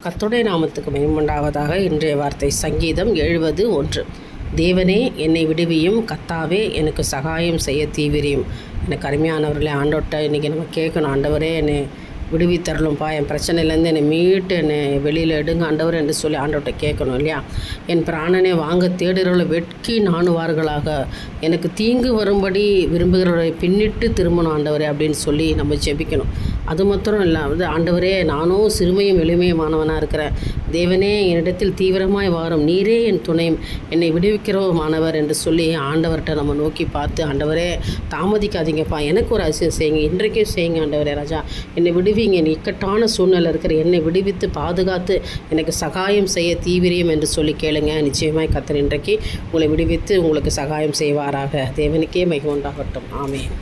கர்த்தருடைய நாமத்துக்கு மகிமையுண்டாவதாக. இன்றைய வார்த்தை சங்கீதம் 70:1. தேவனே என்னை விடுவியும், கர்த்தாவே எனக்கு சகாயம் செய்ய தீவிரியும். எனக்கு அருமையானவர்களே, ஆண்டவர்கிட்ட இன்றைக்கி நம்ம கேட்கணும். ஆண்டவரே என்னை விடுவித்தரலும்ப்பா, என் பிரச்சனையிலேருந்து என்னை மீட்டு என்னை வெளியில் எடுங்க ஆண்டவர் என்று சொல்லி ஆண்டவர்கிட்ட கேட்கணும் இல்லையா? என் பிராணனை வாங்க தேடுகிறவர்களை வெட்கி நாணுவார்களாக, எனக்கு தீங்கு வரும்படி விரும்புகிறவர்களை பின்னிட்டு திரும்பணும் ஆண்டவரே அப்படின்னு சொல்லி நம்ம ஜெபிக்கணும். அது மாத்திரம் இல்லை, ஆண்டவரே நானும் சிறுமையும் எளிமையுமானவனாக இருக்கிறேன், தேவனே என்னிடத்தில் தீவிரமாய் வாரும், நீரே என் துணையும் என்னை விடுவிக்கிறவமானவர் என்று சொல்லி ஆண்டவர்கிட்ட நம்ம நோக்கி பார்த்து, ஆண்டவரே தாமதிக்காதீங்கப்பா, எனக்கு ஒரு அதிசயம் செய்யுங்க, இன்றைக்கே செய்யுங்க ஆண்டவரே ராஜா, என்னை விடுவிங்க, இக்கட்டான சூழ்நிலை இருக்கிற என்னை விடுவித்து பாதுகாத்து எனக்கு சகாயம் செய்ய தீவிரியம் என்று சொல்லி கேளுங்க. நிச்சயமாய் கர்த்தர் இன்றைக்கு உங்களை விடுவித்து உங்களுக்கு சகாயம் செய்வாராக. தேவனுக்கே மகிமை உண்டாகட்டும். ஆமென்.